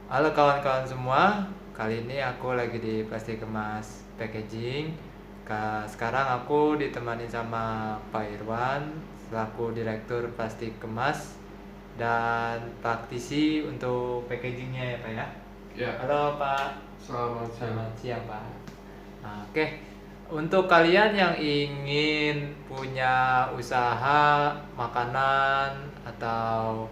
Halo kawan-kawan semua, kali ini aku lagi di Plastik Kemas Packaging. Sekarang aku ditemani sama Pak Irwan selaku Direktur Plastik Kemas dan praktisi untuk packagingnya ya Pak ya. Ya, Halo Pak, selamat siang. selamat siang Pak. Nah, oke, untuk kalian yang ingin punya usaha makanan atau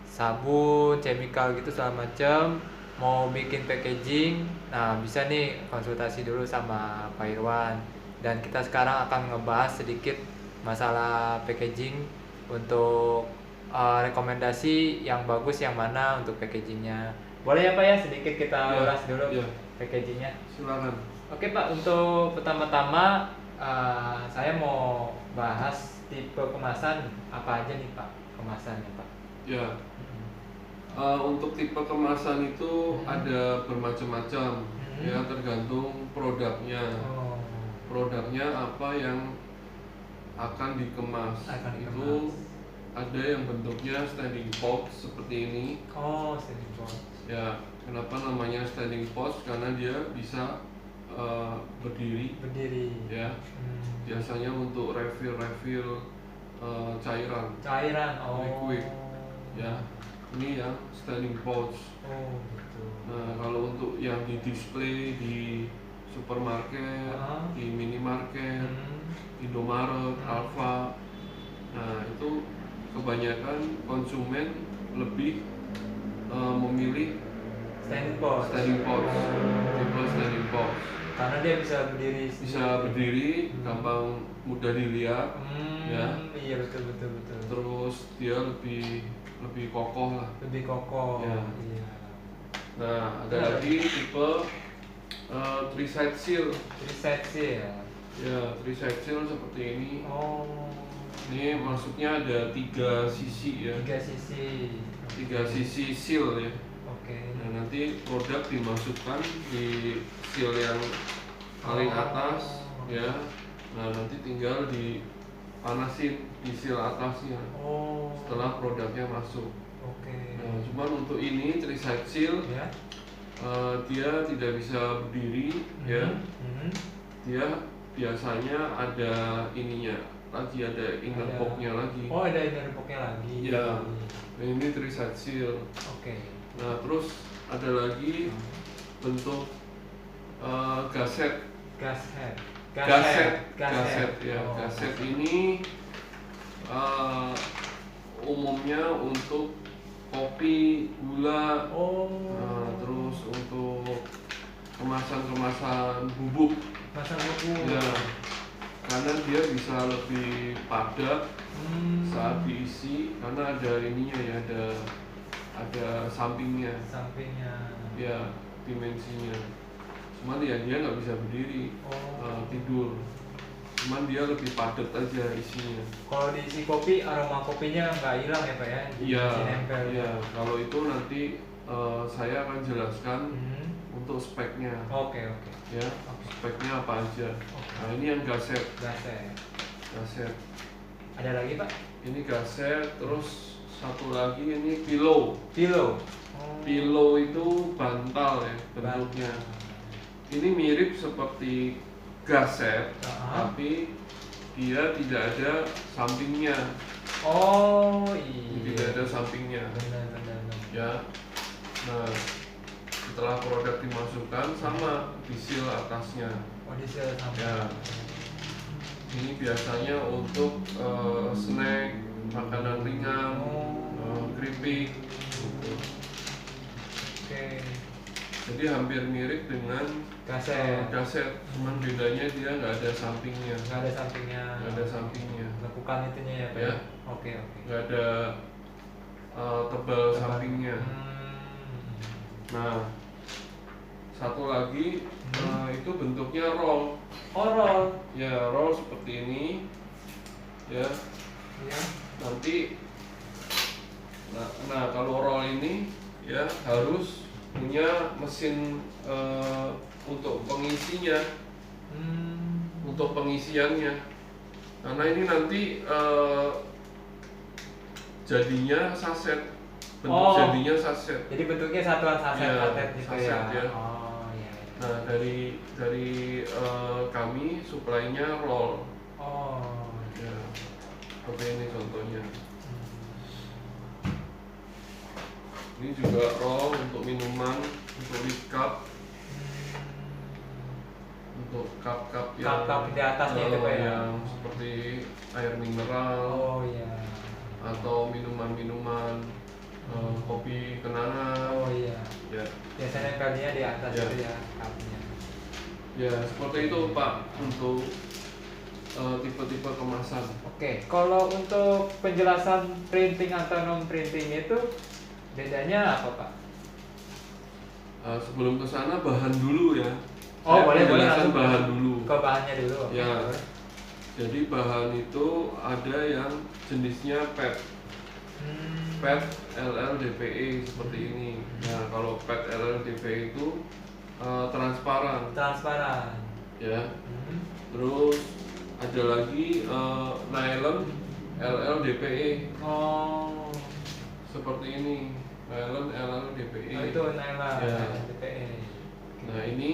sabun, chemical gitu segala macam, mau bikin packaging, nah bisa nih konsultasi dulu sama Pak Irwan. Dan kita sekarang akan ngebahas sedikit masalah packaging untuk rekomendasi yang bagus yang mana untuk packagingnya. Boleh ya Pak ya sedikit kita Ya, ulas dulu ya, packagingnya. silakan. Oke Pak, untuk pertama-tama saya mau bahas tipe kemasan apa aja nih Pak kemasannya Pak. Ya, untuk tipe kemasan itu Hmm. ada bermacam-macam, ya Hmm. tergantung produknya. Oh, Produknya apa yang akan dikemas. akan Itu dikemas. ada yang bentuknya standing box seperti ini. Oh, standing box. Ya, kenapa namanya standing box? Karena dia bisa berdiri, Berdiri. ya. Biasanya untuk refill cairan. Cairan. Oh. Liquid, ya. Ini yang standing pouch. Oh, gitu. Nah, kalau untuk yang di display di supermarket, di minimarket, Indomaret, Alfa, nah itu kebanyakan konsumen lebih memilih Standing box. standing pouch, tipe standing pouch. Karena dia bisa berdiri. Bisa berdiri, gampang mudah dilihat, ya. Iya betul betul betul. Terus dia lebih kokoh lah. Lebih kokoh. Ya. Iya. Nah, ada lagi tipe three side seal. Three side seal ya. Ya, three side seal seperti ini. Oh. Ini maksudnya ada 3 sisi ya. 3 sisi. 3 sisi seal ya. Oke. Nah, nanti produk dimasukkan di seal yang paling atas, ya. Nah, nanti tinggal dipanasin di seal atasnya Oh. setelah produknya masuk. Oke. Nah, cuman untuk ini three side seal Ya. dia tidak bisa berdiri, ya. Dia biasanya ada ininya lagi, ada inner box-nya lagi. Oh, ada inner box-nya lagi. Ya. Nah, ini three side seal. Oke. Nah, terus ada lagi bentuk gaset. Gaset. Gaset ya. Oh, Gaset ini umumnya untuk kopi, gula, Oh. terus untuk kemasan-kemasan bubuk. Kemasan bubuk. Ya, karena dia bisa lebih padat saat diisi, karena ada ininya ya, ada sampingnya. Sampingnya. Ya, dimensinya. Cuman ya dia nggak bisa berdiri, tidur. Cuman dia lebih padat aja isinya. Kalau diisi kopi, aroma kopinya nggak hilang ya Pak ya? Iya, Masih nempel. iya. Kalau itu nanti saya akan jelaskan untuk speknya. Oke. Ya, speknya apa aja. Nah, ini yang gaset. Gaset. Ada lagi Pak? Ini gaset, terus satu lagi ini pillow. Pillow. Pillow itu bantal ya bentuknya. Ini mirip seperti gaset, tapi dia tidak ada sampingnya. Oh iya. Tidak ada sampingnya. Benar. Ya. Nah, setelah produk dimasukkan sama di seal atasnya. Oh, di seal sama. Ya. Ini biasanya untuk snack, makanan ringan, keripik. Gitu. Oke. Jadi hampir mirip dengan gaset, cuman bedanya dia nggak ada sampingnya. Nggak ada sampingnya. Lakukan itunya ya Pak. Ya. Oke. Nggak ada tebal sampingnya. Nah, satu lagi itu bentuknya roll. Oh, roll. Ya, roll seperti ini. Ya. Nanti, nah kalau roll ini ya harus punya mesin untuk pengisinya, untuk pengisiannya. Karena ini nanti jadinya saset bentuk Oh. jadinya saset. Jadi bentuknya satuan saset Iya, saset gitu saset ya. ya. Oh iya. Nah, dari kami suplainya roll. Oh. Ya, seperti ini contohnya. Ini juga roll untuk minuman, untuk lip cup, untuk cup-cup yang Cup-cup di atasnya itu, Pak, ya? yang seperti air mineral Oh iya. atau minuman-minuman kopi kenangan. Oh iya. Ya, Biasanya kalinya di atas Ya. itu ya cupnya. ya seperti itu Pak untuk tipe-tipe kemasan. Oke, kalau untuk penjelasan printing atau non printing itu bedanya apa, Pak? Sebelum ke sana bahan dulu ya. Oh, Saya boleh penjelasan langsung bahan dulu. ke bahannya dulu. Oke. Ya. Jadi bahan itu ada yang jenisnya PET. PET LLDPE seperti ini. Nah, kalau PET LLDPE itu transparan, Transparan. ya. Hmm. Terus ada lagi nylon LLDPE Oh. seperti ini. Nylon LLDPE. Oh, itu nylon Ya. DPE. Nah, ini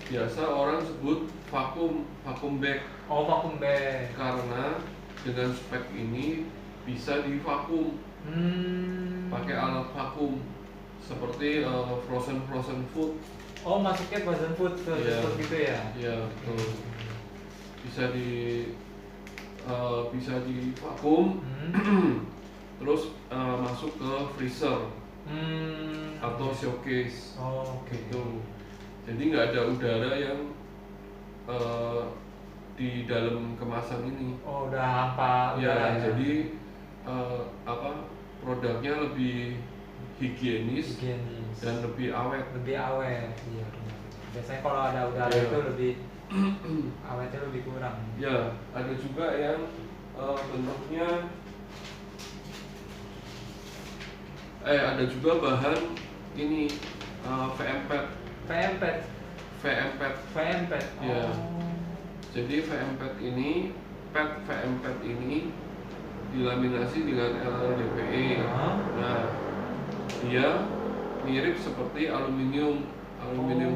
biasa orang sebut vakum bag Oh, vacuum bag. karena dengan spek ini bisa divakum pakai alat vakum seperti frozen food. Oh, masuknya frozen food Iya. gitu ya? Ya, betul. Bisa divakum terus masuk ke freezer atau showcase. Oh, oke. Gitu. Jadi nggak ada udara yang di dalam kemasan ini. Oh, udah hampa Ya, udara ya? jadi produknya lebih higienis Higienis. dan lebih awet. Lebih awet. Iya, benar. Biasanya kalau ada udara Iya. itu lebih awetnya lebih kurang. Ya, ada juga yang bentuknya ada juga bahan ini VMPET. VMPET. VMPET. VMPET. Iya. Oh. Jadi VMPET ini, PET VMPET ini dilaminasi dengan LLDPE. Hah? Nah, dia mirip seperti aluminium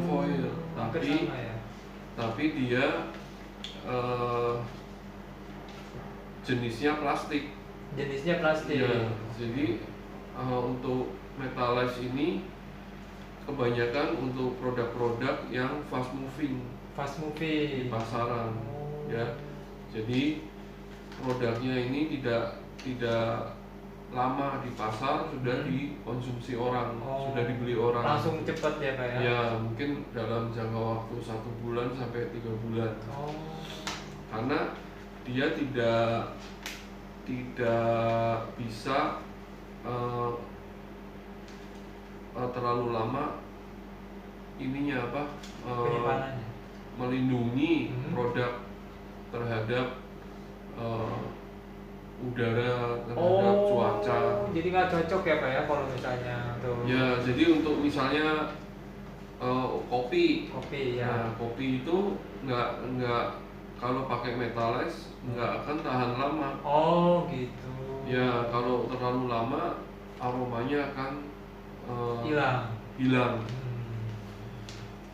foil, Hampir tapi sama ya? dia jenisnya plastik. Jenisnya plastik. Ya, jadi untuk Metalize ini kebanyakan untuk produk-produk yang fast moving Fast di moving. pasaran, Oh. ya. Jadi produknya ini tidak lama di pasar sudah dikonsumsi orang, Oh. sudah dibeli orang. Langsung cepat ya, Pak ya? Ya, mungkin dalam jangka waktu 1 bulan sampai 3 bulan. Oh. Karena dia tidak bisa terlalu lama ininya Penyimpanannya. melindungi produk terhadap udara, terhadap cuaca. Jadi nggak cocok ya, Pak ya, kalau misalnya tuh Ya, jadi untuk misalnya kopi. kopi ya. Nah, kopi itu nggak kalau pakai Metalize nggak akan tahan lama. Oh gitu. Ya, kalau terlalu lama aromanya akan Hilang. hilang. Hmm.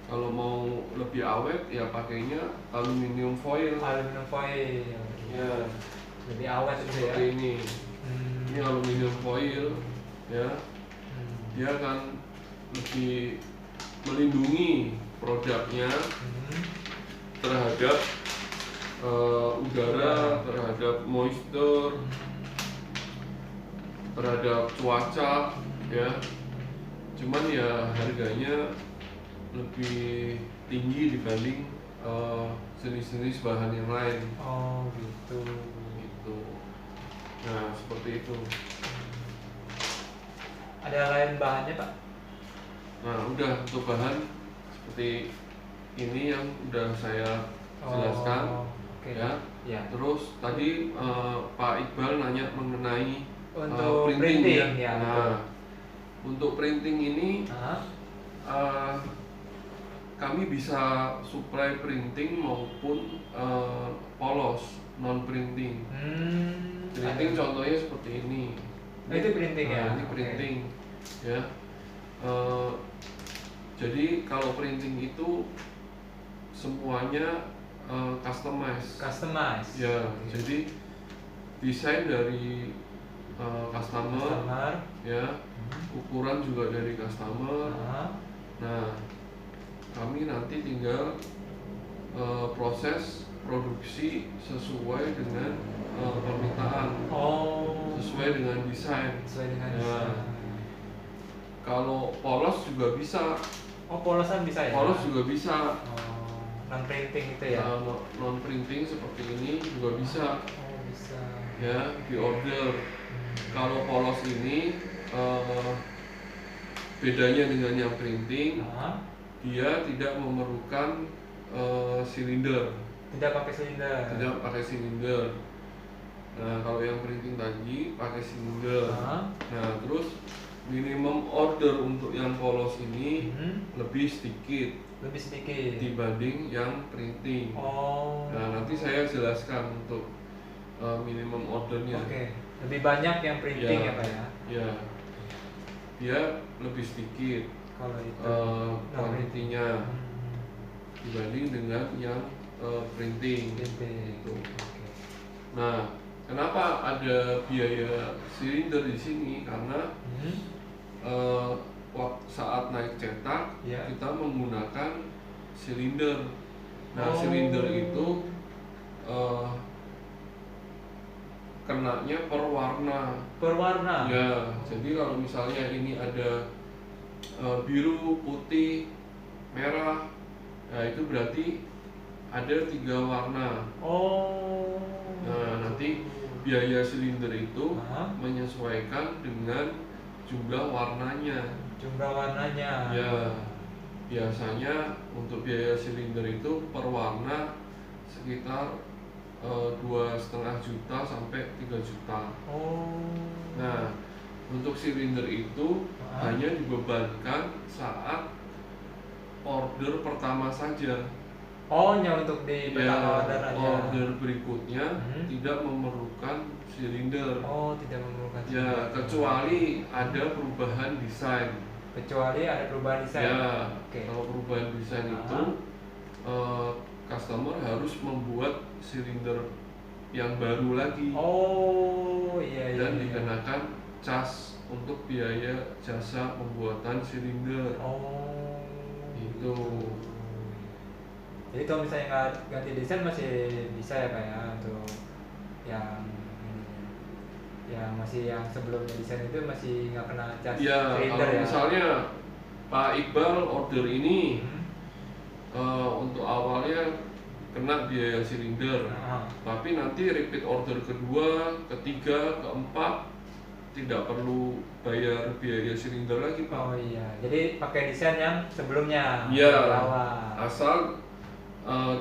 Kalau mau lebih awet ya pakainya aluminium foil. Aluminium foil. Ya, Lebih awet itu ya. seperti ini. Hmm. Ini aluminium foil, ya. Hmm. Dia akan lebih melindungi produknya terhadap udara, terhadap moisture, terhadap cuaca, ya. Cuman ya harganya lebih tinggi dibanding jenis-jenis bahan yang lain. Oh gitu. Gitu. Nah, seperti itu. Ada lain bahannya, Pak? Nah, udah untuk bahan seperti ini yang udah saya jelaskan. Oh, oke. Ya. Ya. Terus tadi Pak Iqbal nanya mengenai Untuk printing, printing, ya, Nah, betul. untuk printing ini Hah? kami bisa supply printing maupun polos non printing. Printing ada. contohnya seperti ini. Oh, itu printing ya? Ini Oke. printing, ya. Eh, jadi kalau printing itu semuanya customize. Customize. Ya, Oke. jadi desain dari customer, Customer. ya, ukuran juga dari customer. Ah. Nah, kami nanti tinggal proses produksi sesuai dengan permintaan, Oh. sesuai dengan desain. Sesuai dengan Ya. desain. Kalau polos juga bisa, Oh, polosan bisa ya? polos juga bisa. Oh, non printing itu ya? Non printing seperti ini juga bisa, Oh, bisa. ya, di order. Kalau polos ini bedanya dengan yang printing, Ah. dia tidak memerlukan silinder, Tidak pakai silinder. tidak pakai silinder. Nah, kalau yang printing tadi pakai silinder. Ah. Nah, terus minimum order untuk yang polos ini lebih sedikit Lebih sedikit. dibanding yang printing. Oh. Nah, nanti saya jelaskan untuk minimum ordernya. Oke. Lebih banyak yang printing ya, Pak ya? Ya, dia lebih sedikit Kalau itu kuantitinya dibanding dengan yang printing. printing. Gitu. Oke. Nah, kenapa ada biaya silinder di sini? Karena saat naik cetak, Ya. kita menggunakan silinder. Nah, Oh. silinder itu kenanya per warna. Per warna. Ya, jadi kalau misalnya ini ada biru, putih, merah, nah itu berarti ada 3 warna. Oh. Nah, nanti biaya silinder itu Hah? menyesuaikan dengan jumlah warnanya. Jumlah warnanya. Ya, biasanya untuk biaya silinder itu per warna sekitar 2,5 juta sampai 3 juta. Oh. Nah, untuk silinder itu Hah? hanya dibebankan saat order pertama saja. Oh, hanya untuk di pertama order aja. Order berikutnya tidak memerlukan silinder. Oh, tidak memerlukan Ya, silinder. kecuali ada perubahan desain. Kecuali ada perubahan desain. Ya, Oke. kalau perubahan desain itu customer harus membuat silinder yang baru lagi. Oh, iya iya. Dan iya. dikenakan cas untuk biaya jasa pembuatan silinder. Oh. Itu. Jadi kalau misalnya nggak ganti desain masih bisa ya, Pak ya, untuk yang ini, yang masih yang sebelumnya desain itu masih nggak kena cas Ya, silinder kalau ya. misalnya Pak Iqbal order ini untuk awalnya kena biaya silinder, tapi nanti repeat order kedua, ketiga, keempat tidak perlu bayar biaya silinder lagi, Pak. Oh iya, jadi pakai desain yang sebelumnya. Iya, dari awal. asal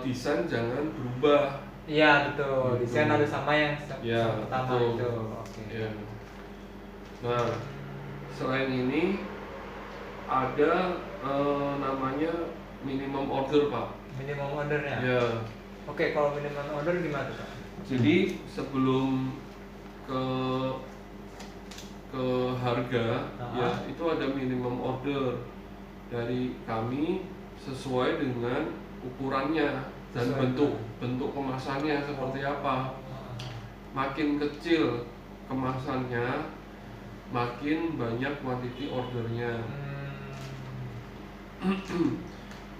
desain jangan berubah. Iya betul, Gitu. desain harus sama yang Ya, pertama betul. itu. Oke. Ya. Nah, selain ini ada namanya minimum order, Pak. Minimum ordernya. Ya. Oke, kalau minimum order gimana tuh, Pak? Jadi sebelum ke harga, ya itu ada minimum order dari kami sesuai dengan ukurannya dan bentuk kemasannya seperti apa. Makin kecil kemasannya, makin banyak quantity ordernya.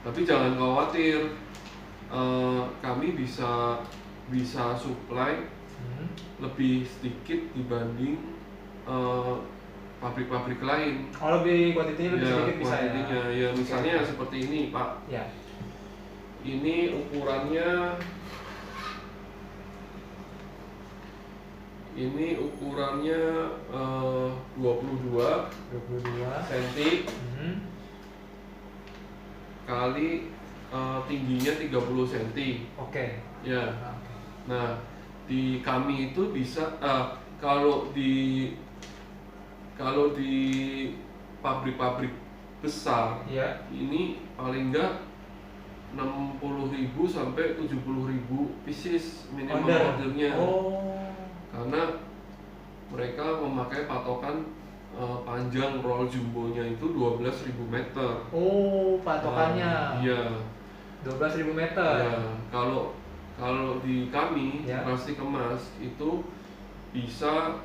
Tapi jangan khawatir, kami bisa supply lebih sedikit dibanding pabrik-pabrik lain. Oh, lebih kuantitinya lebih sedikit bisa ya? Kuantitinya, ya misalnya seperti ini, Pak. Ya. Ini ukurannya 22 cm kali tingginya 30 cm. Oke. Ya. Nah, di kami itu bisa kalau di pabrik-pabrik besar, ya, ini paling enggak 60.000 sampai 70.000 pieces minimum ordernya. Oh. Karena mereka memakai patokan panjang roll jumbonya itu 12.000 meter. Oh, patokannya. Iya. 12.000 meter. Ya, kalau di kami Ya. plastik kemas itu bisa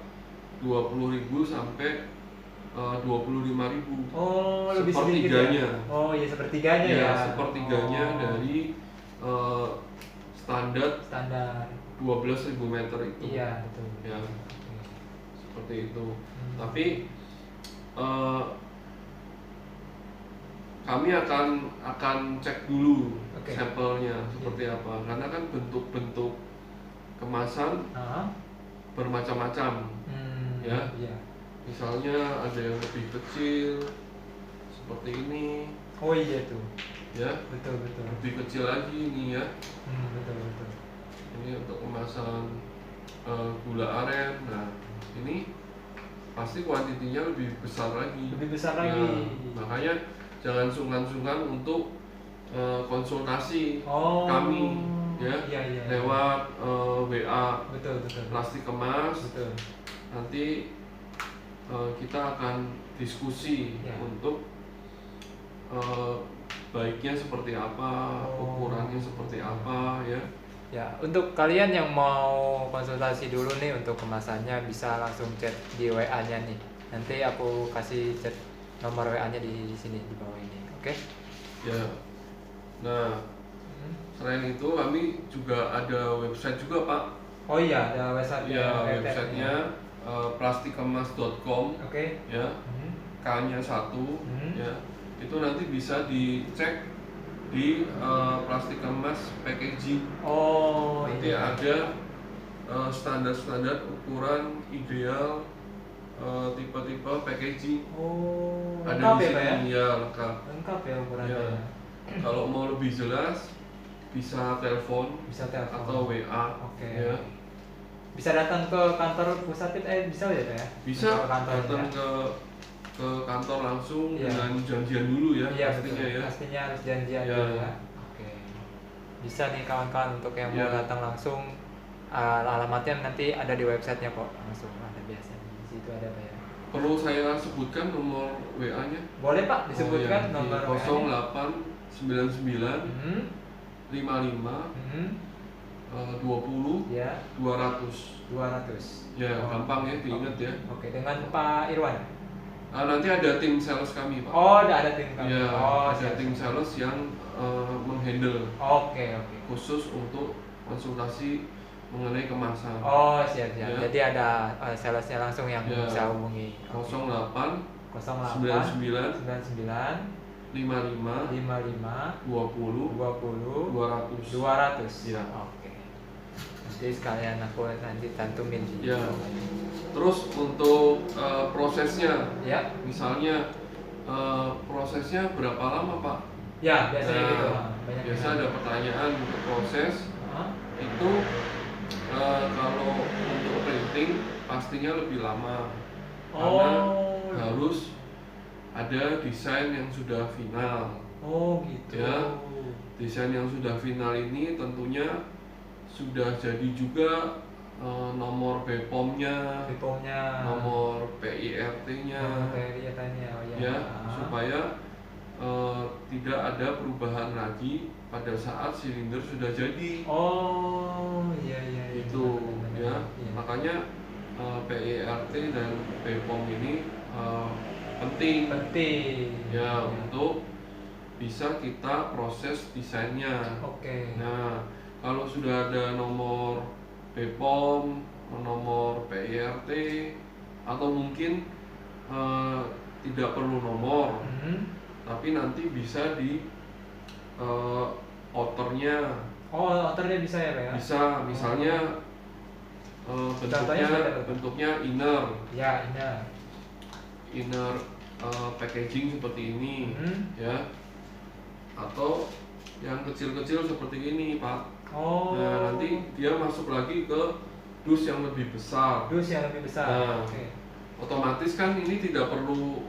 20.000 sampai 25.000. Oh, lebih sedikit sepertiganya. ya? Oh iya, sepertiganya ya? Sepertiganya Oh. dari standar Standar. 12.000 meter itu. Iya, betul. Ya, Oke. seperti itu. Tapi kami akan cek dulu sampelnya seperti apa, karena kan bentuk-bentuk kemasan bermacam-macam. Ya. Iya. Misalnya ada yang lebih kecil seperti ini. Oh iya tuh. Ya. Betul. Lebih kecil lagi ini ya. Betul. Ini untuk kemasan gula aren. Nah, ini pasti kuantitinya lebih besar lagi. Makanya jangan sungkan-sungkan untuk konsultasi kami ya. Iya. Lewat WA. Betul. Plastik kemas. Betul. Nanti kita akan diskusi untuk baiknya seperti apa, ukurannya seperti apa ya. Ya, untuk kalian yang mau konsultasi dulu nih untuk kemasannya bisa langsung chat di WA-nya nih. Nanti aku kasih chat nomor WA-nya di sini di bawah ini. Oke? Ya. Nah, selain itu kami juga ada website juga, Pak. Oh iya, ada website. Ya, websitenya plastikkemas.com. Oke. Ya. K-nya 1 ya. Itu nanti bisa dicek di plastik kemas packaging. Oh, nanti ada standar-standar ukuran ideal tipe-tipe packaging. Oh, ada lengkap di ya, Pak ya? sini ya, lengkap. Lengkap ya ukurannya. Ya. Kalau mau lebih jelas bisa telepon atau WA. Oke. Ya. Bisa datang ke kantor pusat bisa ya, Pak ya? Bisa datang ke kantor langsung dengan janjian dulu ya, pastinya ya. Pastinya harus janjian dulu ya. Oke. Bisa nih kawan-kawan untuk yang mau datang langsung, alamatnya nanti ada di websitenya kok, langsung ada biasanya di situ ada Pak ya. Perlu saya sebutkan nomor WA-nya? Boleh Pak, disebutkan nomor WA-nya. 0899 55 20 ya 200. Ya, gampang ya diingat ya. Oke, dengan Pak Irwan. Nanti ada tim sales kami, Pak. Oh, ada tim kami. Ya, ada tim sales yang menghandle. Oke. Khusus untuk konsultasi mengenai kemasan. Oh, siap. Ya. Jadi ada salesnya langsung yang bisa hubungi. 08 99 55 55 20 200. Ya. Oke. Nanti sekalian aku nanti cantumin di. Ya. Terus untuk prosesnya, misalnya prosesnya berapa lama, Pak? Ya, biasanya gitu. Biasa ada pertanyaan untuk proses. Itu kalau untuk printing pastinya lebih lama. Karena harus ada desain yang sudah final. Oh, gitu. Ya. Desain yang sudah final ini tentunya sudah jadi juga nomor BPOM-nya, nomor PIRT-nya, ya, supaya tidak ada perubahan lagi pada saat silinder sudah jadi. Oh, iya. Itu, ya. Makanya PIRT dan BPOM ini penting. Ya, untuk bisa kita proses desainnya. Oke. Nah, kalau sudah ada nomor BPOM, nomor PIRT, atau mungkin tidak perlu nomor, tapi nanti bisa di outernya. Oh, outernya bisa ya, Pak ya? Bisa, misalnya bentuknya inner. Ya, inner packaging seperti ini, ya. Atau yang kecil-kecil seperti ini, Pak. Nah, nanti dia masuk lagi ke dus yang lebih besar. Nah, otomatis kan ini tidak perlu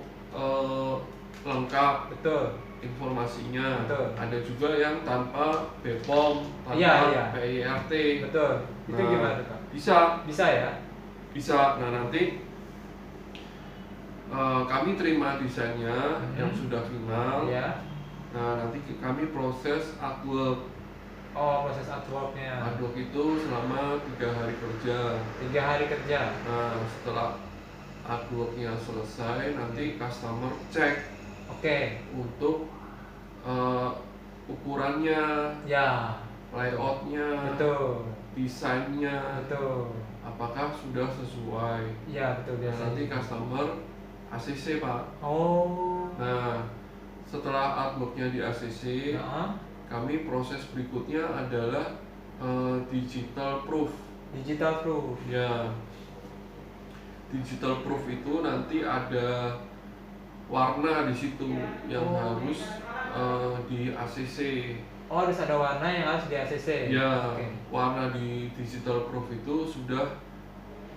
lengkap. Betul. Informasinya. Betul. Ada juga yang tanpa BPOM, tanpa PIRT. Betul. Itu gimana, Pak? Bisa ya? bisa. Nah nanti kami terima desainnya yang sudah final. Ya. Nah nanti kami proses artwork. Oh, proses artworknya. Artwork itu selama 3 hari kerja. 3 hari kerja. Nah setelah artworknya selesai, nanti customer cek. Oke. Untuk ukurannya, Ya. layoutnya, Betul. desainnya, Betul. apakah sudah sesuai. Ya betul Nah, biasanya. nanti customer ACC Pak. Oh. Nah setelah artworknya di ACC, Nah. kami proses berikutnya adalah digital proof. Digital proof. Ya, digital proof itu nanti ada warna di situ yang harus di ACC. Oh, harus ada warna yang harus di ACC. Ya, Oke. warna di digital proof itu sudah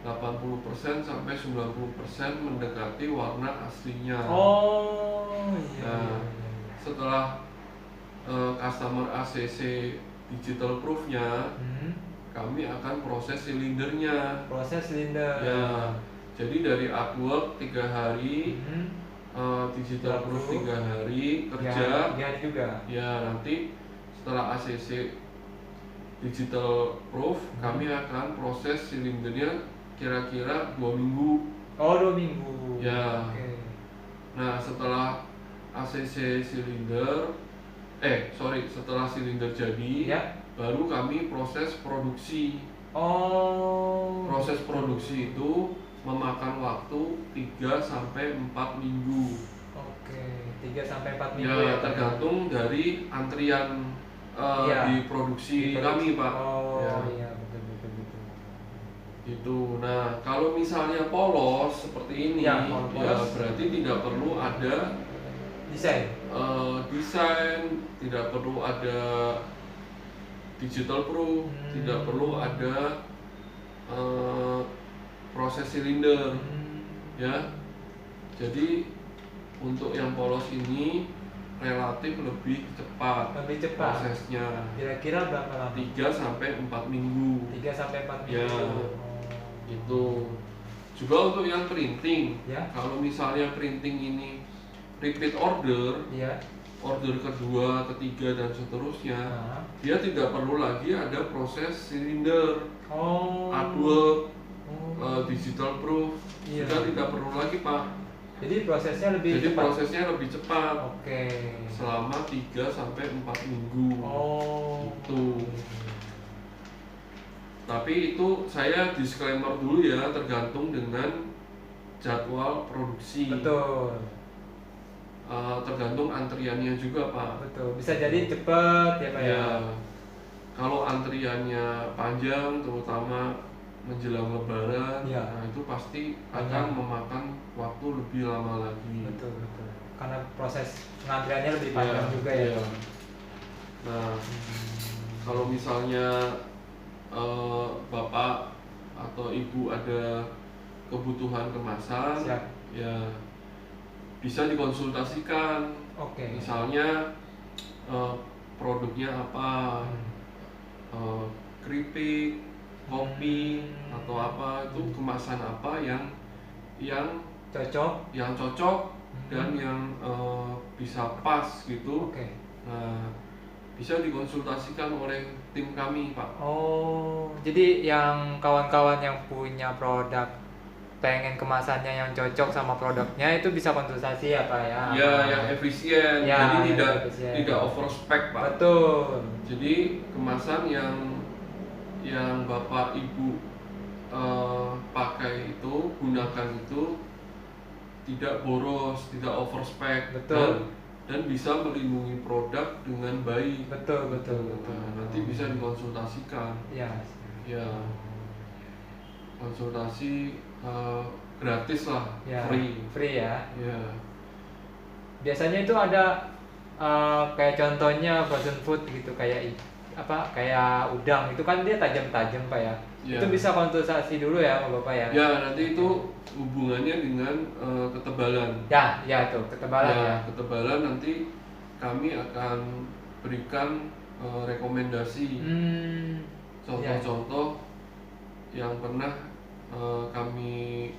80% sampai 90% mendekati warna aslinya. Oh, iya. Nah, setelah customer ACC digital proofnya, kami akan proses silindernya. Proses silinder. Ya, jadi dari artwork 3 hari, digital proof 3 hari kerja. 3 hari juga. Ya, nanti setelah ACC digital proof, kami akan proses silindernya kira-kira 2 minggu. Oh, 2 minggu. Ya. Oke. Nah, setelah ACC silinder, setelah silinder jadi, Ya. baru kami proses produksi. Oh. Proses produksi itu memakan waktu 3 sampai 4 minggu. Oke, 3 sampai 4 minggu Ya, ya, Pak? tergantung dari antrian Iya. di produksi kami, Pak. Oh, Ya. iya, betul. Gitu. Nah, kalau misalnya polos seperti ini, Ya, kalau ya polos. berarti tidak perlu ada Desain. desain, tidak perlu ada digital proof, tidak perlu ada proses silinder, ya. Jadi untuk yang polos ini relatif lebih cepat. Lebih cepat. Prosesnya. Kira-kira berapa lama? 3 sampai 4 minggu. 3 sampai 4 Ya. minggu. Gitu. Juga untuk yang printing, Ya. kalau misalnya printing ini repeat order, Iya. order kedua, ketiga dan seterusnya, Nah. dia tidak perlu lagi ada proses silinder, Oh. artwork, Oh. digital proof, Iya. sudah tidak perlu lagi Pak. Jadi prosesnya lebih Jadi cepat. prosesnya lebih cepat, Oke. selama 3 sampai 4 minggu. Oh. Gitu. Tapi itu saya disclaimer dulu ya, tergantung dengan jadwal produksi. Betul. Tergantung antriannya juga Pak. Betul. Bisa jadi cepat ya Pak ya. Ya, kalau antriannya panjang, terutama menjelang Lebaran, Ya. nah itu pasti Banyak. akan memakan waktu lebih lama lagi. Betul. Karena proses pengantriannya lebih panjang Ya, juga ya. ya. Nah, kalau misalnya Bapak atau Ibu ada kebutuhan kemasan, Siap. ya bisa dikonsultasikan. Oke. Misalnya produknya apa, keripik, kopi, atau apa, itu kemasan apa yang Cocok. cocok dan yang bisa pas gitu. Oke. Nah, bisa dikonsultasikan oleh tim kami, Pak. Oh, jadi yang kawan-kawan yang punya produk pengen kemasannya yang cocok sama produknya itu bisa konsultasi ya Pak ya? Ya, yang efisien, Ya, jadi yang tidak efisien. tidak over spec, Pak. Betul. Jadi kemasan yang Bapak Ibu pakai itu, gunakan itu tidak boros, tidak over spec, Betul. dan bisa melindungi produk dengan baik. Betul. Nah, nanti bisa dikonsultasikan. Ya. Ya, konsultasi gratis lah, Ya. free. Ya. Ya, Biasanya itu ada kayak contohnya frozen food gitu kayak kayak udang itu kan dia tajam-tajam Pak ya. Ya. Itu bisa konsultasi dulu ya sama Bapak ya. Ya, nanti itu hubungannya dengan ketebalan. Ya tuh ketebalan ya. Ketebalan nanti kami akan berikan rekomendasi, contoh-contoh yang pernah kami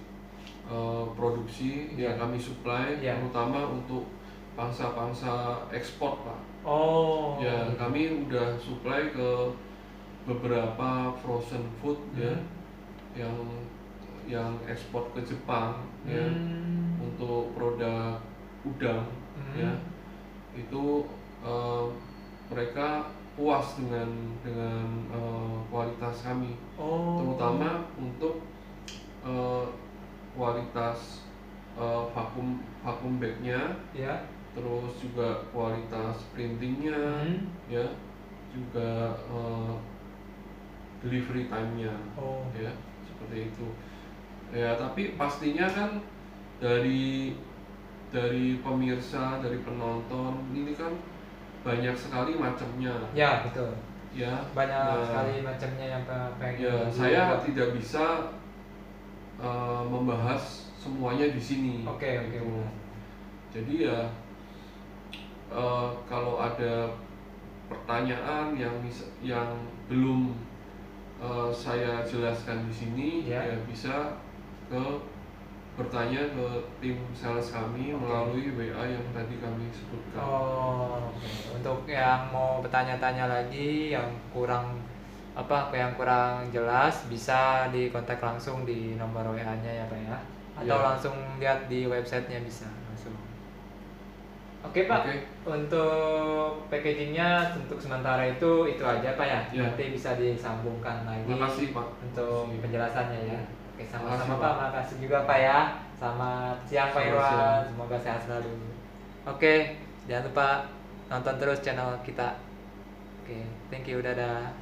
produksi, Iya. yang kami supply, Iya. terutama untuk pangsa-pangsa ekspor, Pak. Oh. Ya, kami udah supply ke beberapa frozen food ya, yang ekspor ke Jepang ya, untuk produk udang ya, itu mereka puas dengan kualitas kami, terutama untuk kualitas vakum bagnya, Ya. terus juga kualitas printingnya ya, juga delivery time-nya ya, seperti itu ya. Tapi pastinya kan dari pemirsa, dari penonton ini kan banyak sekali macamnya Ya, betul. ya, Banyak sekali macamnya yang pengen. ya, saya tidak bisa membahas semuanya di sini. Oke. Jadi ya, kalau ada pertanyaan yang belum saya jelaskan di sini, ya bisa bertanya ke tim sales kami melalui WA yang tadi kami sebutkan. Untuk yang mau bertanya-tanya lagi yang kurang jelas, bisa dikontak langsung di nomor WA-nya ya Pak ya, atau langsung lihat di websitenya bisa langsung. Oke Pak. Untuk packagingnya untuk sementara itu aja Pak ya. Nanti bisa disambungkan lagi. Makasih Pak untuk penjelasannya ya. Oke, sama-sama Pak. Makasih juga Pak ya. Selamat siang Pak Irwan. Semoga sehat selalu. Oke, jangan lupa nonton terus channel kita. Oke, thank you, dadah.